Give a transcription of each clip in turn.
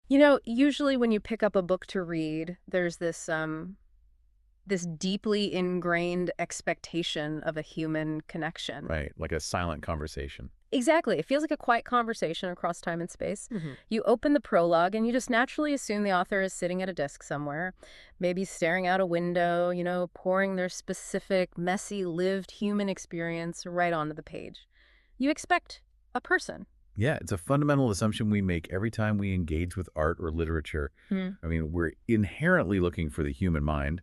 You know, usually when you pick up a book to read, there's this deeply ingrained expectation of a human connection. Right, like a silent conversation. Exactly. It feels like a quiet conversation across time and space. Hmm. You open the prologue and you just naturally assume the author is sitting at a desk somewhere, maybe staring out a window, pouring their specific, messy, lived human experience right onto the page. You expect a person. Yeah, it's a fundamental assumption we make every time we engage with art or literature. Hmm. I mean, we're inherently looking for the human mind,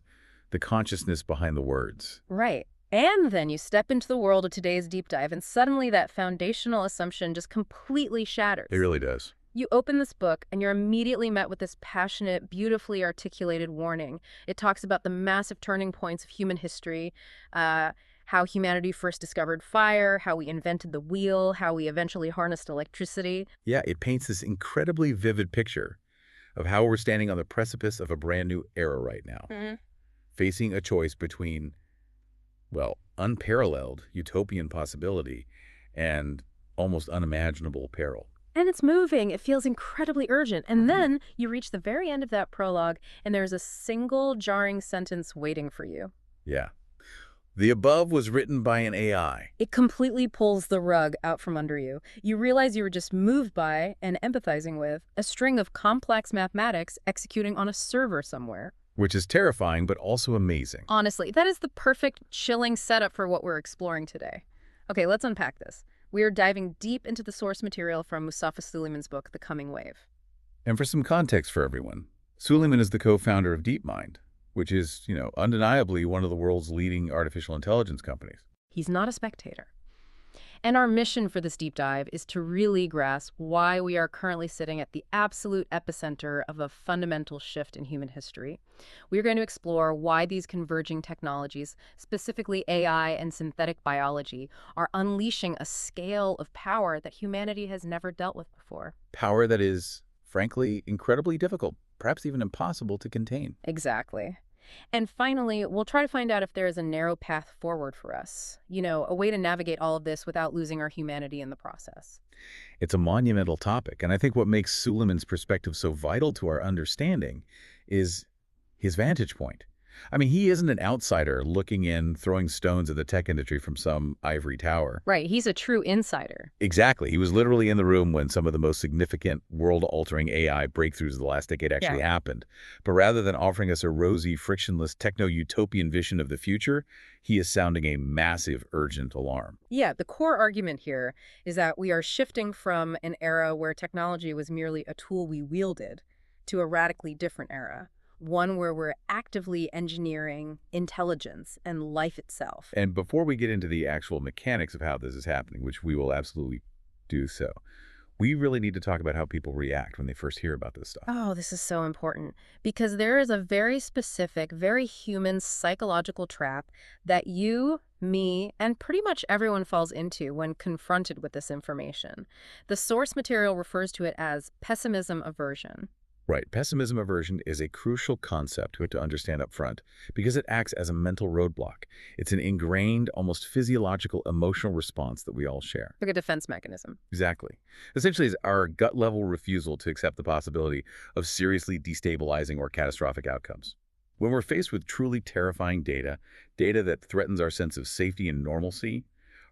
the consciousness behind the words. Right. And then you step into the world of today's deep dive, and suddenly that foundational assumption just completely It shatters. really does. You open this book, and you're immediately met with this passionate, beautifully articulated warning. It talks about the massive turning points of human history, how humanity first discovered fire, how we invented the wheel, how we eventually harnessed electricity. Yeah, it paints this incredibly vivid picture of how we're standing on the precipice of a brand new era right now, Mhm. facing a choice between, well, unparalleled utopian possibility and almost unimaginable peril. And it's moving. It feels incredibly urgent. And Mhm. then you reach the very end of that prologue, and there's a single jarring sentence waiting for you. Yeah. The above was written by an AI. It completely pulls the rug out from under you. You realize you were just moved by and empathizing with a string of complex mathematics executing on a server somewhere. Which is terrifying, but also amazing. Honestly, that is the perfect, chilling setup for what we're exploring today. Okay, let's unpack this. We are diving deep into the source material from Mustafa Suleyman's book, The Coming Wave. And for some context for everyone, Suleiman is the co-founder of DeepMind, which is, undeniably one of the world's leading artificial intelligence companies. He's not a spectator. And our mission for this deep dive is to really grasp why we are currently sitting at the absolute epicenter of a fundamental shift in human history. We're going to explore why these converging technologies, specifically AI and synthetic biology, are unleashing a scale of power that humanity has never dealt with before. Power that is, frankly, incredibly difficult, perhaps even impossible to contain. Exactly. And finally, we'll try to find out if there is a narrow path forward for us. A way to navigate all of this without losing our humanity in the process. It's a monumental topic, and I think what makes Suleiman's perspective so vital to our understanding is his vantage point. I mean, he isn't an outsider looking in, throwing stones at the tech industry from some ivory tower. Right, he's a true insider. Exactly. He was literally in the room when some of the most significant world-altering AI breakthroughs of the last decade Yeah. actually happened. But rather than offering us a rosy, frictionless, techno-utopian vision of the future, he is sounding a massive, urgent alarm. Yeah, the core argument here is that we are shifting from an era where technology was merely a tool we wielded to a radically different era, one where we're actively engineering intelligence and life itself. And before we get into the actual mechanics of how this is happening, which we will absolutely do so, we really need to talk about how people react when they first hear about this stuff. Oh, this is so important because there is a very specific, very human psychological trap that you, me, and pretty much everyone falls into when confronted with this information. The source material refers to it as pessimism aversion. Right. Pessimism aversion is a crucial concept to understand up front because it acts as a mental roadblock. It's an ingrained, almost physiological emotional response that we all share. Like a defense mechanism. Exactly. Essentially, it's our gut-level refusal to accept the possibility of seriously destabilizing or catastrophic outcomes. When we're faced with truly terrifying data that threatens our sense of safety and normalcy,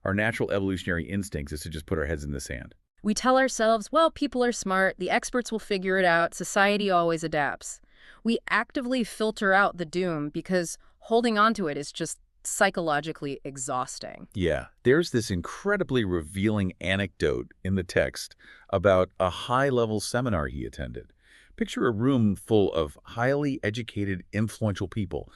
our natural evolutionary instincts is to just put our heads in the sand. We tell ourselves, well, people are smart, the experts will figure it out, society always adapts. We actively filter out the doom because holding on to it is just psychologically exhausting. Yeah, there's this incredibly revealing anecdote in the text about a high-level seminar he attended. Picture a room full of highly educated, influential people,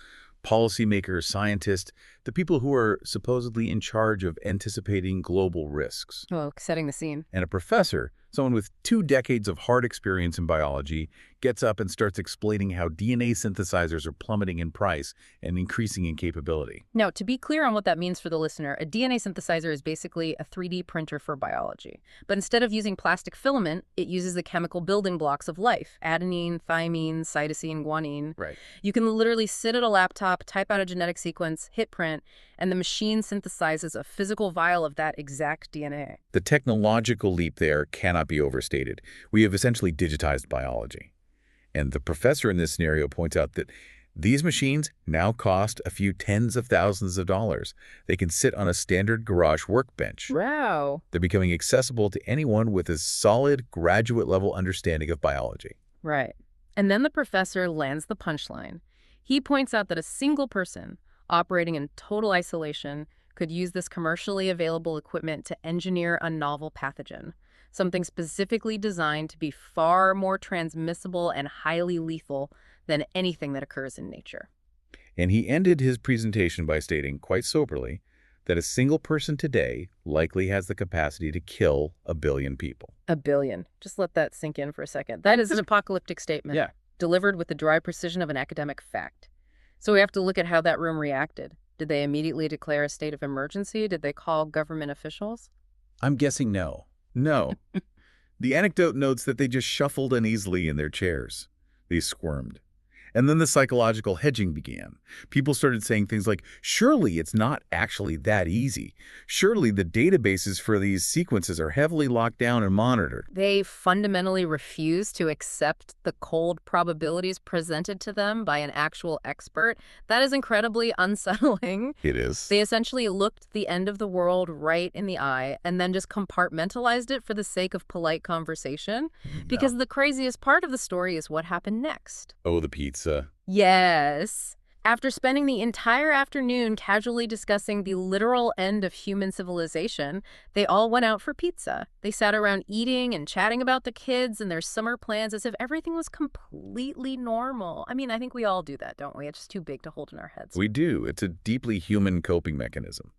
policymakers, scientists, the people who are supposedly in charge of anticipating global risks. Well, setting the scene. And a professor, someone with 2 decades of hard experience in biology, gets up and starts explaining how DNA synthesizers are plummeting in price and increasing in capability. Now, to be clear on what that means for the listener, a DNA synthesizer is basically a 3D printer for biology. But instead of using plastic filament, it uses the chemical building blocks of life: adenine, thymine, cytosine, guanine. Right. You can literally sit at a laptop, type out a genetic sequence, hit print, and the machine synthesizes a physical vial of that exact DNA. The technological leap there cannot be overstated. We have essentially digitized biology. And the professor in this scenario points out that these machines now cost a few tens of thousands of dollars. They can sit on a standard garage workbench. Wow. They're becoming accessible to anyone with a solid graduate-level understanding of biology. Right. And then the professor lands the punchline. He points out that a single person operating in total isolation could use this commercially available equipment to engineer a novel pathogen, something specifically designed to be far more transmissible and highly lethal than anything that occurs in nature. And he ended his presentation by stating, quite soberly, that a single person today likely has the capacity to kill 1 billion people. 1 billion. Just let that sink in for a second. That is an apocalyptic statement. Yeah. Delivered with the dry precision of an academic fact. So we have to look at how that room reacted. Did they immediately declare a state of emergency? Did they call government officials? I'm guessing no. No. The anecdote notes that they just shuffled uneasily in their chairs. They squirmed. And then the psychological hedging began. People started saying things like, surely it's not actually that easy. Surely the databases for these sequences are heavily locked down and monitored. They fundamentally refused to accept the cold probabilities presented to them by an actual expert. That is incredibly unsettling. It is. They essentially looked the end of the world right in the eye and then just compartmentalized it for the sake of polite conversation. Because the craziest part of the story is what happened next. Oh, the pizza. Yes. After spending the entire afternoon casually discussing the literal end of human civilization, they all went out for pizza. They sat around eating and chatting about the kids and their summer plans as if everything was completely normal. I mean, I think we all do that, don't we? It's just too big to hold in our heads. We do. It's a deeply human coping mechanism.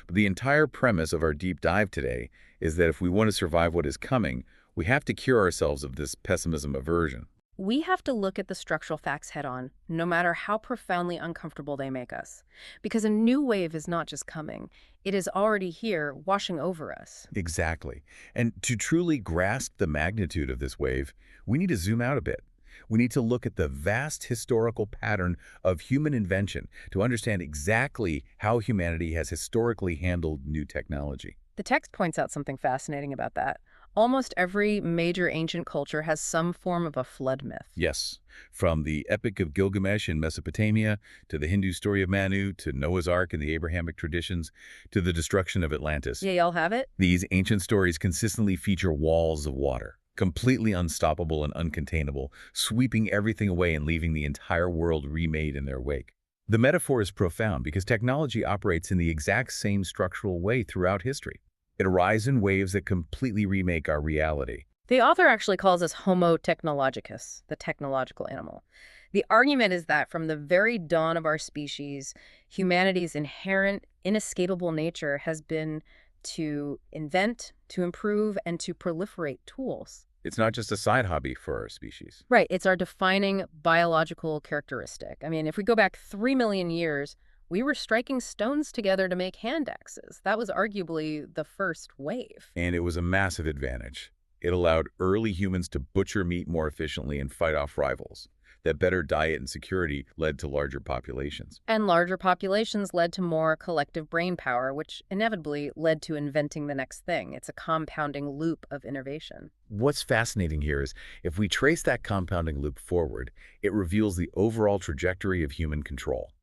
But the entire premise of our deep dive today is that if we want to survive what is coming, we have to cure ourselves of this pessimism aversion. We have to look at the structural facts head-on, no matter how profoundly uncomfortable they make us. Because a new wave is not just coming. It is already here, washing over us. Exactly. And to truly grasp the magnitude of this wave, we need to zoom out a bit. We need to look at the vast historical pattern of human invention to understand exactly how humanity has historically handled new technology. The text points out something fascinating about that. Almost every major ancient culture has some form of a flood myth. Yes, from the Epic of Gilgamesh in Mesopotamia, to the Hindu story of Manu, to Noah's Ark in the Abrahamic traditions, to the destruction of Atlantis. Yeah, y'all have it? These ancient stories consistently feature walls of water, completely unstoppable and uncontainable, sweeping everything away and leaving the entire world remade in their wake. The metaphor is profound because technology operates in the exact same structural way throughout history. It arises in waves that completely remake our reality. The author actually calls us Homo technologicus, the technological animal. The argument is that from the very dawn of our species, humanity's inherent, inescapable nature has been to invent, to improve, and to proliferate tools. It's not just a side hobby for our species. Right, it's our defining biological characteristic. I mean, if we go back 3 million years, we were striking stones together to make hand axes. That was arguably the first wave. And it was a massive advantage. It allowed early humans to butcher meat more efficiently and fight off rivals. That better diet and security led to larger populations. And larger populations led to more collective brain power, which inevitably led to inventing the next thing. It's a compounding loop of innovation. What's fascinating here is if we trace that compounding loop forward, it reveals the overall trajectory of human control.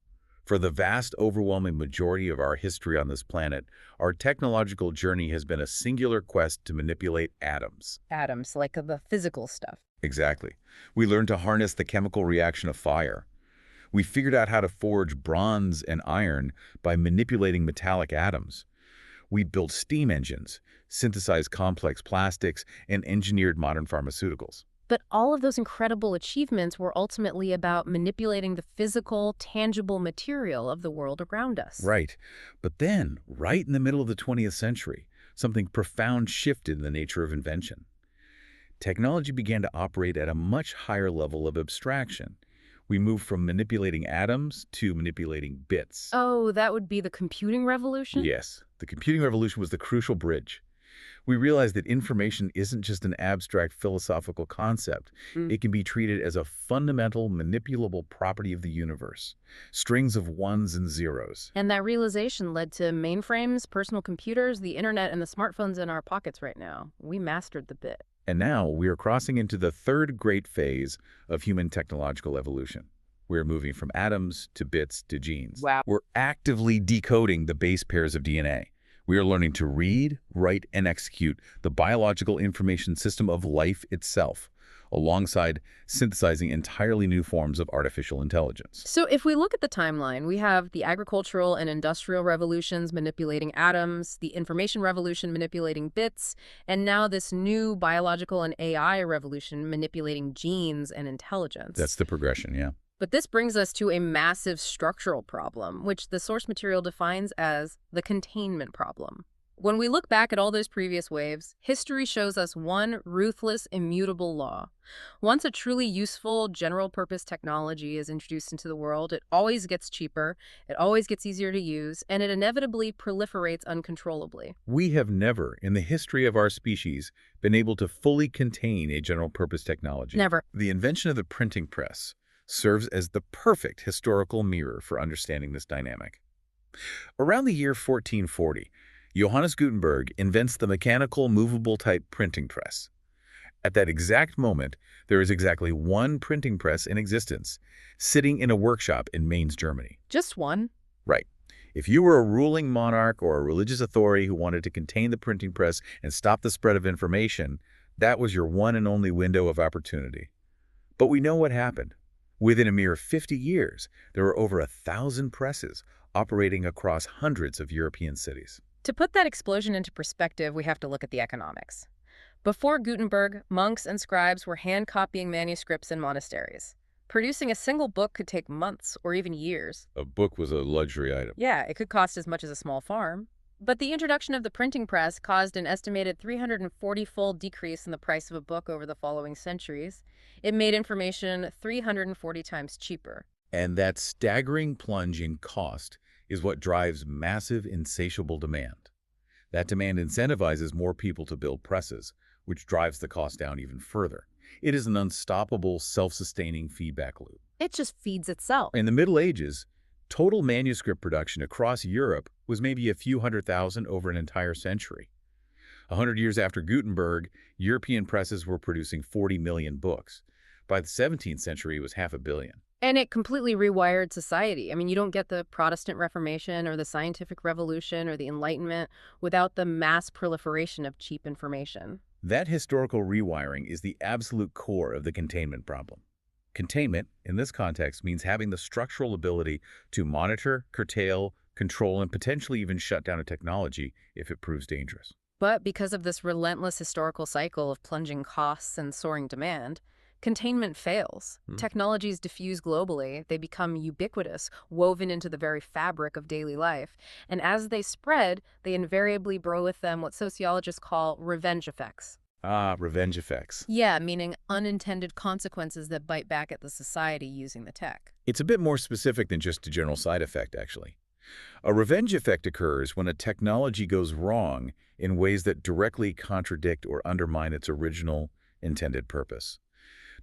For the vast, overwhelming majority of our history on this planet, our technological journey has been a singular quest to manipulate atoms. Atoms, like the physical stuff. Exactly. We learned to harness the chemical reaction of fire. We figured out how to forge bronze and iron by manipulating metallic atoms. We built steam engines, synthesized complex plastics, and engineered modern pharmaceuticals. But all of those incredible achievements were ultimately about manipulating the physical, tangible material of the world around us. Right. But then, right in the middle of the 20th century, something profound shifted in the nature of invention. Technology began to operate at a much higher level of abstraction. We moved from manipulating atoms to manipulating bits. Oh, that would be the computing revolution? Yes, the computing revolution was the crucial bridge. We realize that information isn't just an abstract philosophical concept. Mm. It can be treated as a fundamental, manipulable property of the universe. Strings of ones and zeros. And that realization led to mainframes, personal computers, the internet, and the smartphones in our pockets right now. We mastered the bit. And now we are crossing into the third great phase of human technological evolution. We're moving from atoms to bits to genes. Wow. We're actively decoding the base pairs of DNA. We are learning to read, write, and execute the biological information system of life itself, alongside synthesizing entirely new forms of artificial intelligence. So if we look at the timeline, we have the agricultural and industrial revolutions manipulating atoms, the information revolution manipulating bits, and now this new biological and AI revolution manipulating genes and intelligence. That's the progression, yeah. But this brings us to a massive structural problem, which the source material defines as the containment problem. When we look back at all those previous waves, history shows us one ruthless, immutable law. Once a truly useful, general-purpose technology is introduced into the world, it always gets cheaper, it always gets easier to use, and it inevitably proliferates uncontrollably. We have never, in the history of our species, been able to fully contain a general-purpose technology. Never. The invention of the printing press serves as the perfect historical mirror for understanding this dynamic. Around the year 1440, Johannes Gutenberg invents the mechanical movable type printing press. At that exact moment, there is exactly one printing press in existence, sitting in a workshop in Mainz, Germany. Just one? Right. If you were a ruling monarch or a religious authority who wanted to contain the printing press and stop the spread of information, that was your one and only window of opportunity. But we know what happened. Within a mere 50 years, there were over 1,000 presses operating across hundreds of European cities. To put that explosion into perspective, we have to look at the economics. Before Gutenberg, monks and scribes were hand-copying manuscripts in monasteries. Producing a single book could take months or even years. A book was a luxury item. Yeah, it could cost as much as a small farm. But the introduction of the printing press caused an estimated 340-fold decrease in the price of a book over the following centuries. It made information 340 times cheaper. And that staggering plunge in cost is what drives massive, insatiable demand. That demand incentivizes more people to build presses, which drives the cost down even further. It is an unstoppable, self-sustaining feedback loop. It just feeds itself. In the Middle Ages, total manuscript production across Europe was maybe a few 100,000 over an entire century. 100 years after Gutenberg, European presses were producing 40 million books. By the 17th century, it was 500 million. And it completely rewired society. I mean, you don't get the Protestant Reformation or the Scientific Revolution or the Enlightenment without the mass proliferation of cheap information. That historical rewiring is the absolute core of the containment problem. Containment, in this context, means having the structural ability to monitor, curtail, control, and potentially even shut down a technology if it proves dangerous. But because of this relentless historical cycle of plunging costs and soaring demand, containment fails. Technologies diffuse globally. They become ubiquitous, woven into the very fabric of daily life. And as they spread, they invariably bring with them what sociologists call revenge effects. Ah, revenge effects. Yeah, meaning unintended consequences that bite back at the society using the tech. It's a bit more specific than just a general side effect, actually. A revenge effect occurs when a technology goes wrong in ways that directly contradict or undermine its original intended purpose.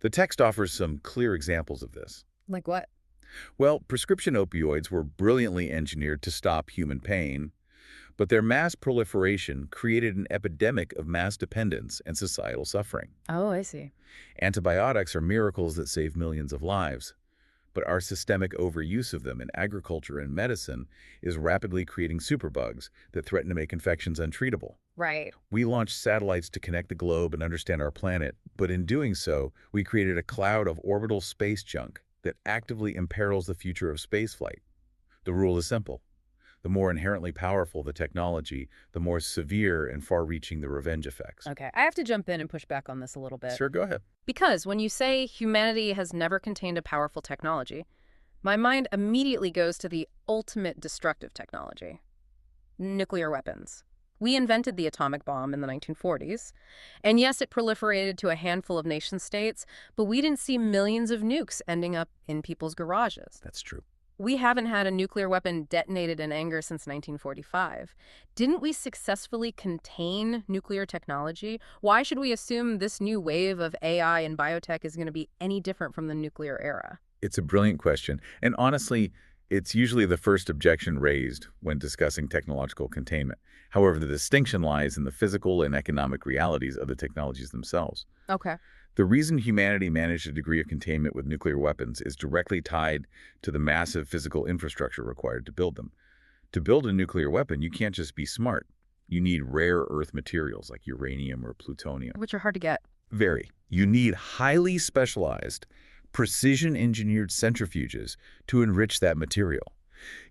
The text offers some clear examples of this. Like what? Well, prescription opioids were brilliantly engineered to stop human pain, but their mass proliferation created an epidemic of mass dependence and societal suffering. Oh, I see. Antibiotics are miracles that save millions of lives, but our systemic overuse of them in agriculture and medicine is rapidly creating superbugs that threaten to make infections untreatable. Right. We launched satellites to connect the globe and understand our planet, but in doing so, we created a cloud of orbital space junk that actively imperils the future of spaceflight. The rule is simple. The more inherently powerful the technology, the more severe and far-reaching the revenge effects. Okay, I have to jump in and push back on this a little bit. Sure, go ahead. Because when you say humanity has never contained a powerful technology, my mind immediately goes to the ultimate destructive technology: nuclear weapons. We invented the atomic bomb in the 1940s, and yes, it proliferated to a handful of nation-states, but we didn't see millions of nukes ending up in people's garages. That's true. We haven't had a nuclear weapon detonated in anger since 1945. Didn't we successfully contain nuclear technology? Why should we assume this new wave of AI and biotech is going to be any different from the nuclear era? It's a brilliant question, and honestly, it's usually the first objection raised when discussing technological containment. However, the distinction lies in the physical and economic realities of the technologies themselves. Okay. The reason humanity managed a degree of containment with nuclear weapons is directly tied to the massive physical infrastructure required to build them. To build a nuclear weapon, you can't just be smart. You need rare earth materials like uranium or plutonium. Which are hard to get. Very. You need highly specialized, precision-engineered centrifuges to enrich that material.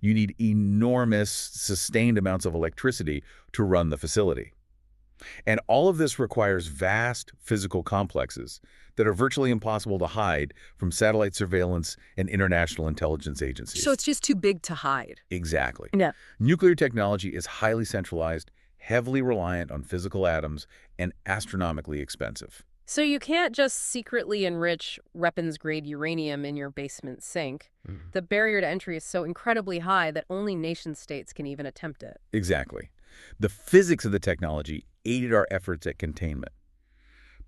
You need enormous, sustained amounts of electricity to run the facility. And all of this requires vast physical complexes that are virtually impossible to hide from satellite surveillance and international intelligence agencies. So it's just too big to hide. Exactly. Yeah. Nuclear technology is highly centralized, heavily reliant on physical atoms, and astronomically expensive. So you can't just secretly enrich weapons-grade uranium in your basement sink. The barrier to entry is so incredibly high that only nation-states can even attempt it. Exactly. The physics of the technology aided our efforts at containment.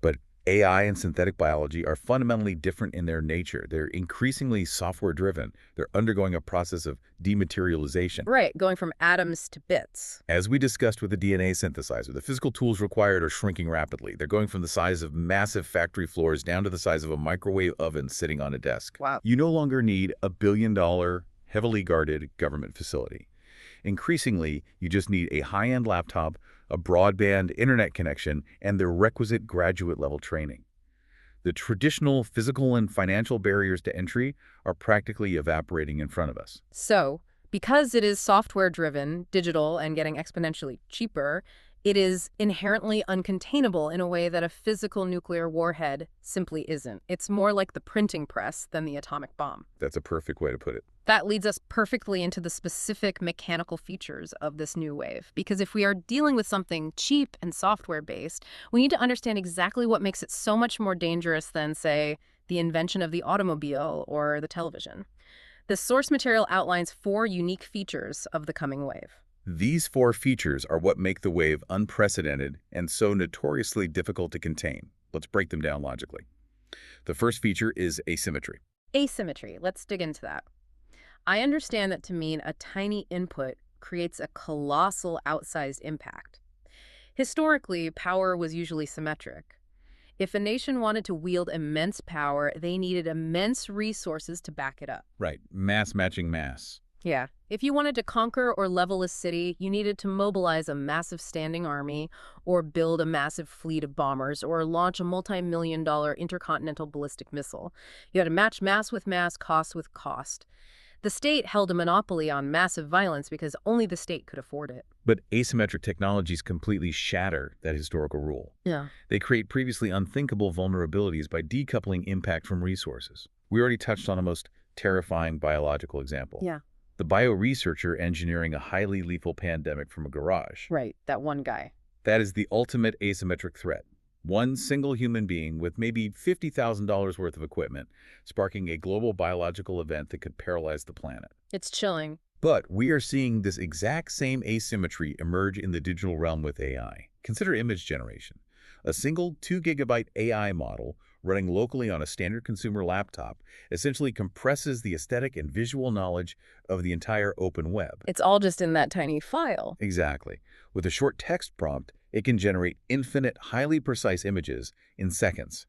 But AI and synthetic biology are fundamentally different in their nature. They're increasingly software-driven. They're undergoing a process of dematerialization. Right, going from atoms to bits. As we discussed with the DNA synthesizer, the physical tools required are shrinking rapidly. They're going from the size of massive factory floors down to the size of a microwave oven sitting on a desk. Wow. You no longer need a billion-dollar, heavily guarded government facility. Increasingly, you just need a high-end laptop, a broadband internet connection, and the requisite graduate-level training. The traditional physical and financial barriers to entry are practically evaporating in front of us. So, because it is software-driven, digital, and getting exponentially cheaper, it is inherently uncontainable in a way that a physical nuclear warhead simply isn't. It's more like the printing press than the atomic bomb. That's a perfect way to put it. That leads us perfectly into the specific mechanical features of this new wave. Because if we are dealing with something cheap and software-based, we need to understand exactly what makes it so much more dangerous than, say, the invention of the automobile or the television. The source material outlines 4 unique features of the coming wave. These 4 features are what make the wave unprecedented and so notoriously difficult to contain. Let's break them down logically. The first feature is asymmetry. Asymmetry. Let's dig into that. I understand that to mean a tiny input creates a colossal outsized impact. Historically, power was usually symmetric. If a nation wanted to wield immense power, they needed immense resources to back it up. Right. Mass matching mass. Yeah. If you wanted to conquer or level a city, you needed to mobilize a massive standing army, or build a massive fleet of bombers, or launch a multi-million-dollar intercontinental ballistic missile. You had to match mass with mass, cost with cost. The state held a monopoly on massive violence because only the state could afford it. But asymmetric technologies completely shatter that historical rule. Yeah. They create previously unthinkable vulnerabilities by decoupling impact from resources. We already touched on a most terrifying biological example. Yeah. The bioresearcher engineering a highly lethal pandemic from a garage. Right, that one guy. That is the ultimate asymmetric threat. One single human being with maybe $50,000 worth of equipment, sparking a global biological event that could paralyze the planet. It's chilling. But we are seeing this exact same asymmetry emerge in the digital realm with AI. Consider image generation. A single 2-gigabyte AI model running locally on a standard consumer laptop essentially compresses the aesthetic and visual knowledge of the entire open web. It's all just in that tiny file. Exactly. With a short text prompt, it can generate infinite, highly precise images in seconds.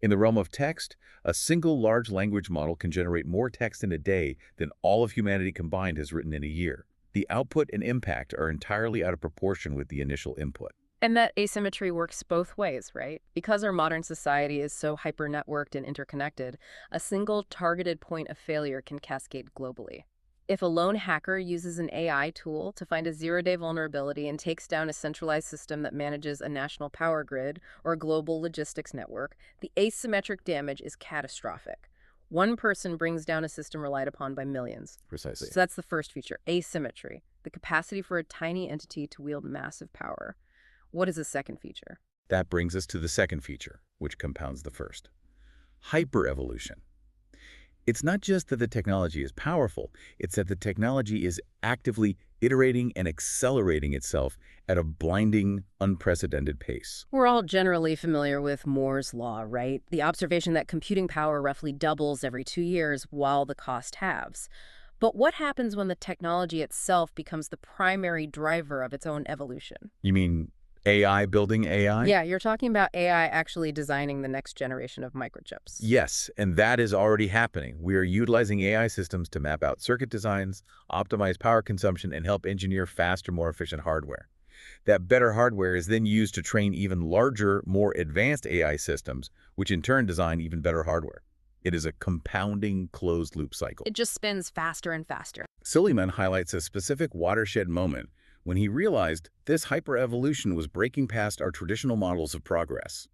In the realm of text, a single large language model can generate more text in a day than all of humanity combined has written in a year. The output and impact are entirely out of proportion with the initial input. And that asymmetry works both ways, right? Because our modern society is so hyper-networked and interconnected, a single targeted point of failure can cascade globally. If a lone hacker uses an AI tool to find a zero-day vulnerability and takes down a centralized system that manages a national power grid or a global logistics network, the asymmetric damage is catastrophic. One person brings down a system relied upon by millions. Precisely. So that's the first feature, asymmetry, the capacity for a tiny entity to wield massive power. What is the second feature? That brings us to the second feature, which compounds the first. Hyperevolution. It's not just that the technology is powerful, it's that the technology is actively iterating and accelerating itself at a blinding, unprecedented pace. We're all generally familiar with Moore's law, right? The observation that computing power roughly doubles every 2 years while the cost halves. But what happens when the technology itself becomes the primary driver of its own evolution? You mean AI building AI? Yeah, you're talking about AI actually designing the next generation of microchips. Yes, and that is already happening. We are utilizing AI systems to map out circuit designs, optimize power consumption, and help engineer faster, more efficient hardware. That better hardware is then used to train even larger, more advanced AI systems, which in turn design even better hardware. It is a compounding closed-loop cycle. It just spins faster and faster. Suleyman highlights a specific watershed moment when he realized this hyper-evolution was breaking past our traditional models of progress.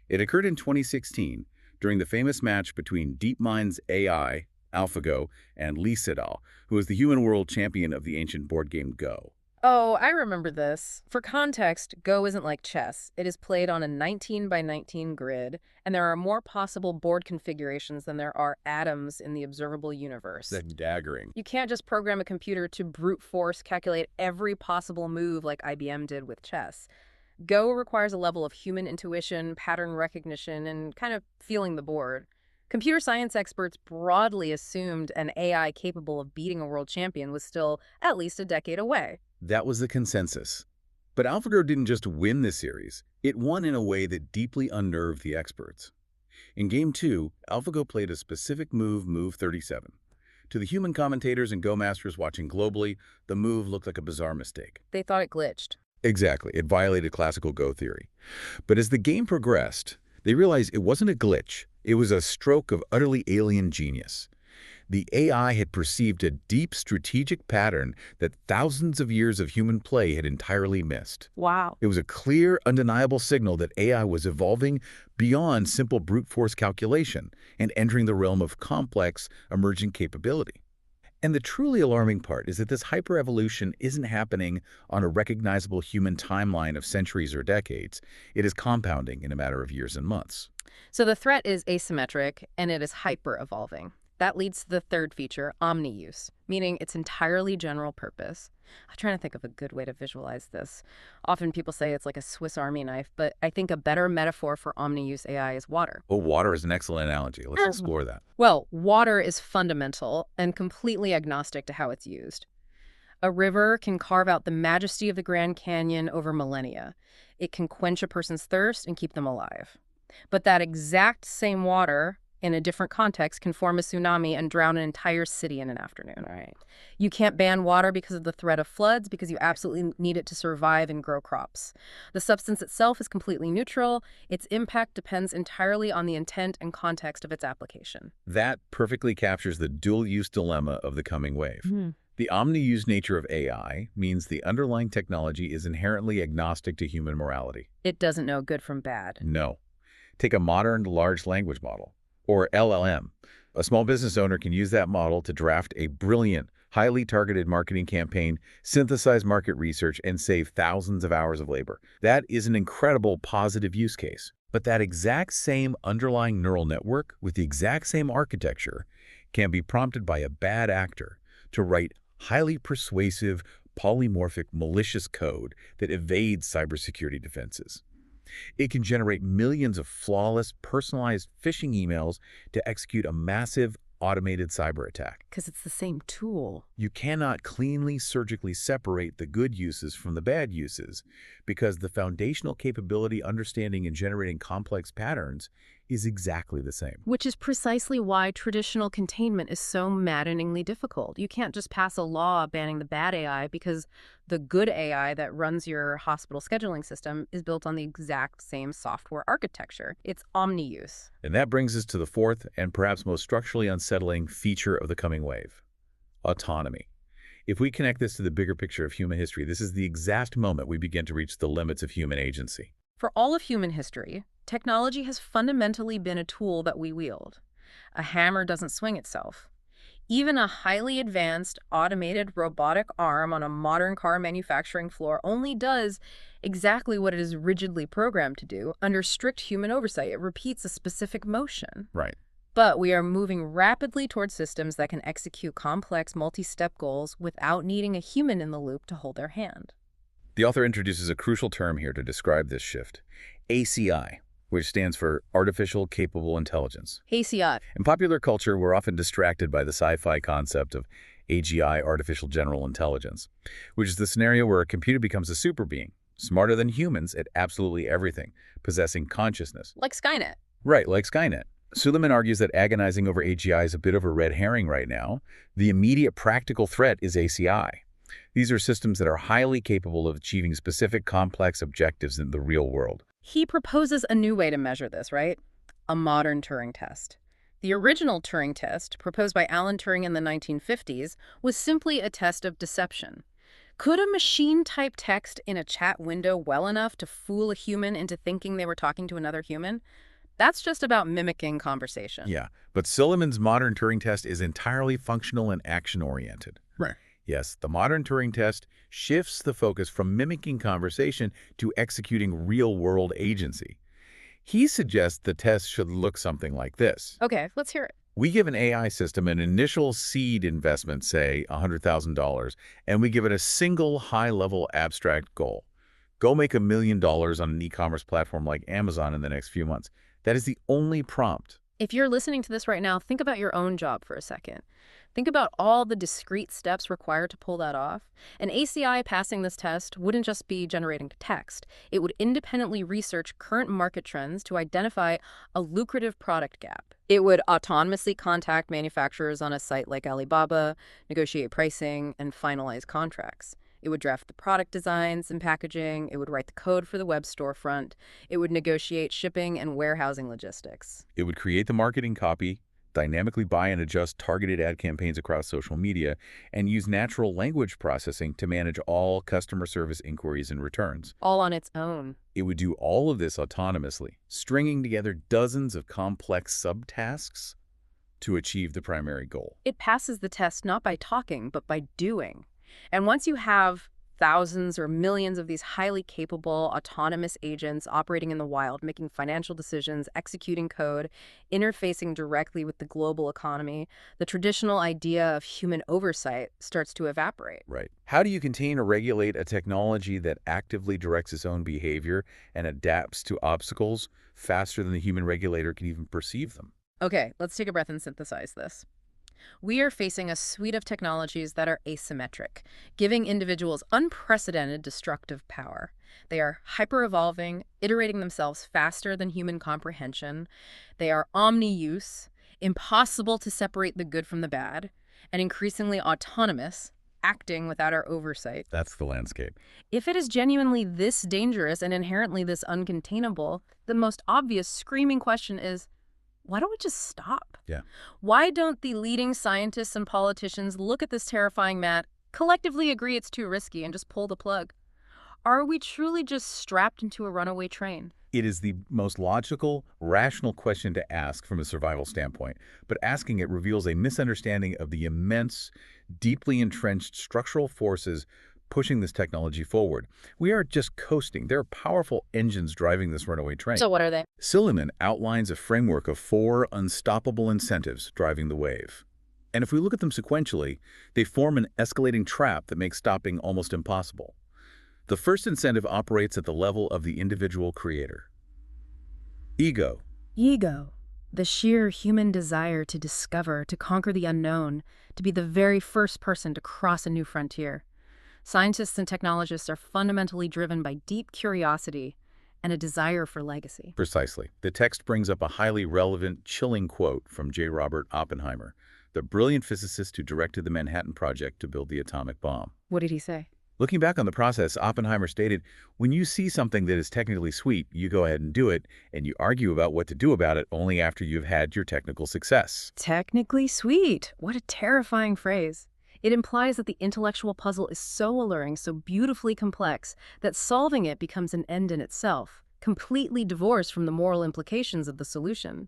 It occurred in 2016 during the famous match between DeepMind's AI, AlphaGo, and Lee Sedol, who was the human world champion of the ancient board game Go. Oh, I remember this. For context, Go isn't like chess. It is played on a 19 by 19 grid, and there are more possible board configurations than there are atoms in the observable universe. That daggering. You can't just program a computer to brute force calculate every possible move like IBM did with chess. Go requires a level of human intuition, pattern recognition, and kind of feeling the board. Computer science experts broadly assumed an AI capable of beating a world champion was still at least a decade away. That was the consensus. But AlphaGo didn't just win this series. It won in a way that deeply unnerved the experts. In Game 2, AlphaGo played a specific move, Move 37. To the human commentators and Go masters watching globally, the move looked like a bizarre mistake. They thought it glitched. Exactly. It violated classical Go theory. But as the game progressed, they realized it wasn't a glitch. It was a stroke of utterly alien genius. The AI had perceived a deep strategic pattern that thousands of years of human play had entirely missed. Wow. It was a clear, undeniable signal that AI was evolving beyond simple brute force calculation and entering the realm of complex, emergent capability. And the truly alarming part is that this hyper-evolution isn't happening on a recognizable human timeline of centuries or decades. It is compounding in a matter of years and months. So the threat is asymmetric, and it is hyper-evolving. That leads to the third feature, omni-use, meaning it's entirely general purpose. I'm trying to think of a good way to visualize this. Often people say it's like a Swiss Army knife, but I think a better metaphor for omni-use AI is water. Well, water is an excellent analogy. Let's explore that. Well, water is fundamental and completely agnostic to how it's used. A river can carve out the majesty of the Grand Canyon over millennia. It can quench a person's thirst and keep them alive. But that exact same water, in a different context, can form a tsunami and drown an entire city in an afternoon. Right. You can't ban water because of the threat of floods, because you absolutely need it to survive and grow crops. The substance itself is completely neutral. Its impact depends entirely on the intent and context of its application. That perfectly captures the dual-use dilemma of the coming wave. The omni-use nature of AI means the underlying technology is inherently agnostic to human morality. It doesn't know good from bad. No. Take a modern large language model, or LLM. A small business owner can use that model to draft a brilliant, highly targeted marketing campaign, synthesize market research, and save thousands of hours of labor. That is an incredible positive use case. But that exact same underlying neural network with the exact same architecture can be prompted by a bad actor to write highly persuasive, polymorphic, malicious code that evades cybersecurity defenses. It can generate millions of flawless, personalized phishing emails to execute a massive, automated cyber attack. Because it's the same tool. You cannot cleanly, surgically separate the good uses from the bad uses because the foundational capability, understanding, and generating complex patterns is exactly the same. Which is precisely why traditional containment is so maddeningly difficult. You can't just pass a law banning the bad AI because the good AI that runs your hospital scheduling system is built on the exact same software architecture. It's omni-use. And that brings us to the fourth and perhaps most structurally unsettling feature of the coming wave: autonomy. If we connect this to the bigger picture of human history, this is the exact moment we begin to reach the limits of human agency. For all of human history, technology has fundamentally been a tool that we wield. A hammer doesn't swing itself. Even a highly advanced, automated robotic arm on a modern car manufacturing floor only does exactly what it is rigidly programmed to do under strict human oversight. It repeats a specific motion. Right. But we are moving rapidly towards systems that can execute complex multi-step goals without needing a human in the loop to hold their hand. The author introduces a crucial term here to describe this shift, ACI, which stands for Artificial Capable Intelligence. ACI. In popular culture, we're often distracted by the sci-fi concept of AGI, Artificial General Intelligence, which is the scenario where a computer becomes a super being, smarter than humans at absolutely everything, possessing consciousness. Like Skynet. Right, like Skynet. Suleiman argues that agonizing over AGI is a bit of a red herring right now. The immediate practical threat is ACI. These are systems that are highly capable of achieving specific complex objectives in the real world. He proposes a new way to measure this, right? A modern Turing test. The original Turing test, proposed by Alan Turing in the 1950s, was simply a test of deception. Could a machine type text in a chat window well enough to fool a human into thinking they were talking to another human? That's just about mimicking conversation. Yeah, but Suleiman's modern Turing test is entirely functional and action-oriented. Right. Yes, the modern Turing test shifts the focus from mimicking conversation to executing real-world agency. He suggests the test should look something like this. Okay, let's hear it. We give an AI system an initial seed investment, say $100,000, and we give it a single high-level abstract goal. Go make $1 million on an e-commerce platform like Amazon in the next few months. That is the only prompt. If you're listening to this right now, think about your own job for a second. Think about all the discrete steps required to pull that off. An ACI passing this test wouldn't just be generating text. It would independently research current market trends to identify a lucrative product gap. It would autonomously contact manufacturers on a site like Alibaba, negotiate pricing, and finalize contracts. It would draft the product designs and packaging. It would write the code for the web storefront. It would negotiate shipping and warehousing logistics. It would create the marketing copy, dynamically buy and adjust targeted ad campaigns across social media, and use natural language processing to manage all customer service inquiries and returns. All on its own. It would do all of this autonomously, stringing together dozens of complex subtasks to achieve the primary goal. It passes the test not by talking, but by doing. And once you have thousands or millions of these highly capable, autonomous agents operating in the wild, making financial decisions, executing code, interfacing directly with the global economy, the traditional idea of human oversight starts to evaporate. Right. How do you contain or regulate a technology that actively directs its own behavior and adapts to obstacles faster than the human regulator can even perceive them? Okay, let's take a breath and synthesize this. We are facing a suite of technologies that are asymmetric, giving individuals unprecedented destructive power. They are hyper-evolving, iterating themselves faster than human comprehension. They are omni-use, impossible to separate the good from the bad, and increasingly autonomous, acting without our oversight. That's the landscape. If it is genuinely this dangerous and inherently this uncontainable, the most obvious screaming question is, why don't we just stop? Yeah. Why don't the leading scientists and politicians look at this terrifying mat, collectively agree it's too risky, and just pull the plug? Are we truly just strapped into a runaway train? It is the most logical, rational question to ask from a survival standpoint, but asking it reveals a misunderstanding of the immense, deeply entrenched structural forces pushing this technology forward. We aren't just coasting. There are powerful engines driving this runaway train. So what are they? Suleiman outlines a framework of 4 unstoppable incentives driving the wave. And if we look at them sequentially, they form an escalating trap that makes stopping almost impossible. The first incentive operates at the level of the individual creator. Ego. Ego. The sheer human desire to discover, to conquer the unknown, to be the very first person to cross a new frontier. Scientists and technologists are fundamentally driven by deep curiosity and a desire for legacy. Precisely. The text brings up a highly relevant, chilling quote from J. Robert Oppenheimer, the brilliant physicist who directed the Manhattan Project to build the atomic bomb. What did he say? Looking back on the process, Oppenheimer stated, when you see something that is technically sweet, you go ahead and do it, and you argue about what to do about it only after you've had your technical success. Technically sweet. What a terrifying phrase. It implies that the intellectual puzzle is so alluring, so beautifully complex, that solving it becomes an end in itself, completely divorced from the moral implications of the solution.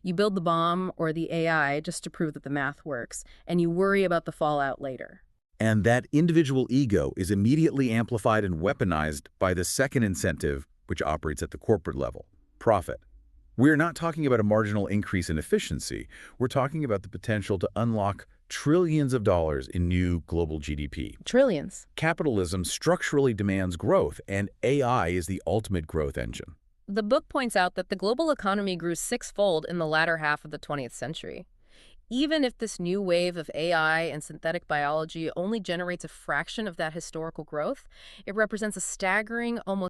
You build the bomb or the AI just to prove that the math works, and you worry about the fallout later. And that individual ego is immediately amplified and weaponized by the second incentive, which operates at the corporate level, profit. We're not talking about a marginal increase in efficiency. We're talking about the potential to unlock trillions of dollars in new global GDP. Trillions. Capitalism structurally demands growth, and AI is the ultimate growth engine. The book points out that the global economy grew six-fold in the latter half of the 20th century. Even if this new wave of AI and synthetic biology only generates a fraction of that historical growth, it represents a staggering, almost